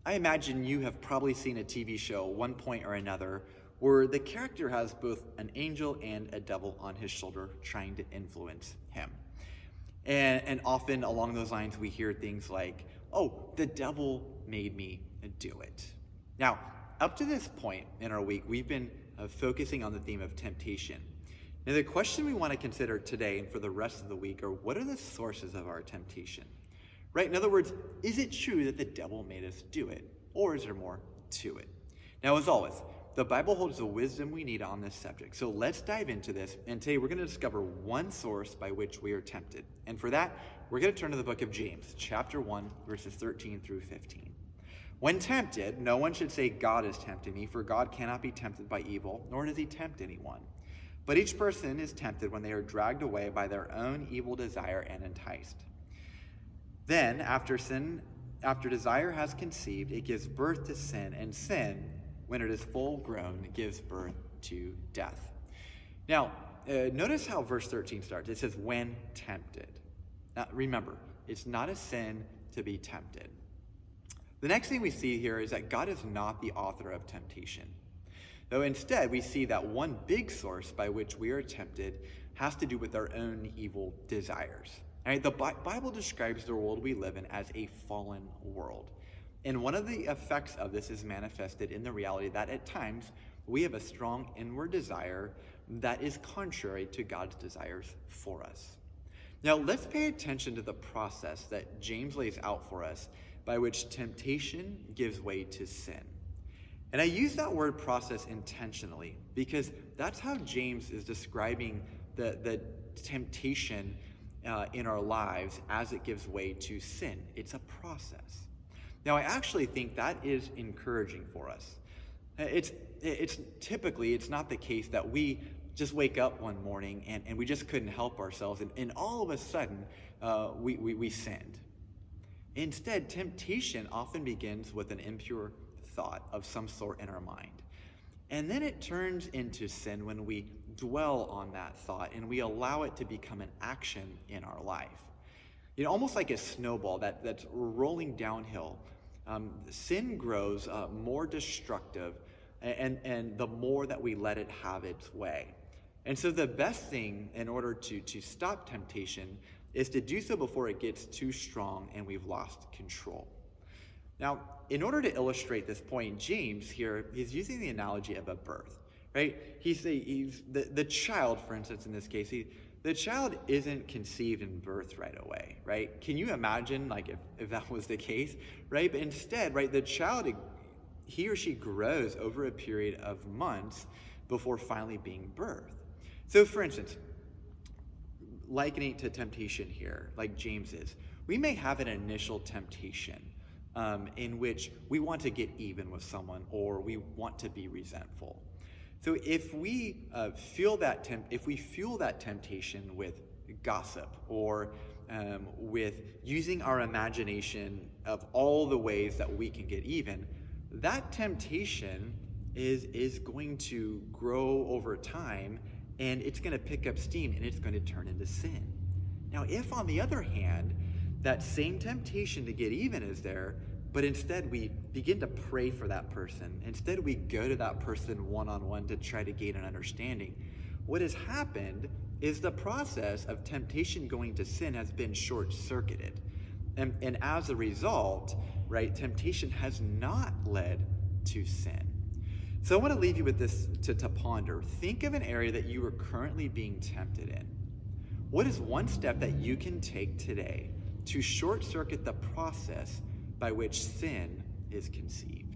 I imagine you have probably seen a TV show, one point or another, where the character has both an angel and a devil on his shoulder trying to influence him. And often along those lines, we hear things like, oh, the devil made me do it. Now, up to this point in our week, we've been focusing on the theme of temptation. Now, the question we want to consider today and for the rest of the week are, what are the sources of our temptation? Right? In other words, is it true that the devil made us do it? Or is there more to it? Now, as always, the Bible holds the wisdom we need on this subject. So let's dive into this. And today we're going to discover one source by which we are tempted. And for that, we're going to turn to the book of James, chapter 1, verses 13 through 15. When tempted, no one should say, God is tempting me, for God cannot be tempted by evil, nor does he tempt anyone. But each person is tempted when they are dragged away by their own evil desire and enticed. Then, after desire has conceived, it gives birth to sin, and sin, when it is full grown, gives birth to death. Now, notice how verse 13 starts. It says, when tempted. Now, remember, it's not a sin to be tempted. The next thing we see here is that God is not the author of temptation. Though instead, we see that one big source by which we are tempted has to do with our own evil desires. Right? The Bible describes the world we live in as a fallen world. And one of the effects of this is manifested in the reality that at times we have a strong inward desire that is contrary to God's desires for us. Now, let's pay attention to the process that James lays out for us by which temptation gives way to sin. And I use that word process intentionally because that's how James is describing the temptation in our lives as it gives way to sin. It's a process. Now, I actually think that is encouraging for us. It's typically, it's not the case that we just wake up one morning and we just couldn't help ourselves and all of a sudden we sinned. Instead, temptation often begins with an impure thought of some sort in our mind. And then it turns into sin when we dwell on that thought and we allow it to become an action in our life. You know, almost like a snowball that's rolling downhill. Sin grows more destructive and the more that we let it have its way. And so the best thing in order to stop temptation is to do so before it gets too strong and we've lost control. Now, in order to illustrate this point, James here is using the analogy of a birth, right? He's the child, for instance, in this case, the child isn't conceived in birth right away, right? Can you imagine, like, if that was the case, right? But instead, right, the child, he or she grows over a period of months before finally being birthed. So, for instance, likening it to temptation here, like James is, we may have an initial temptation in which we want to get even with someone or we want to be resentful. So if we fuel that temptation with gossip or with using our imagination of all the ways that we can get even, that temptation is going to grow over time and it's going to pick up steam and it's going to turn into sin. Now, if on the other hand, that same temptation to get even is there, but instead we begin to pray for that person. Instead we go to that person one-on-one to try to gain an understanding. What has happened is the process of temptation going to sin has been short-circuited. And as a result, right, temptation has not led to sin. So I want to leave you with this to ponder. Think of an area that you are currently being tempted in. What is one step that you can take today to short-circuit the process by which sin is conceived?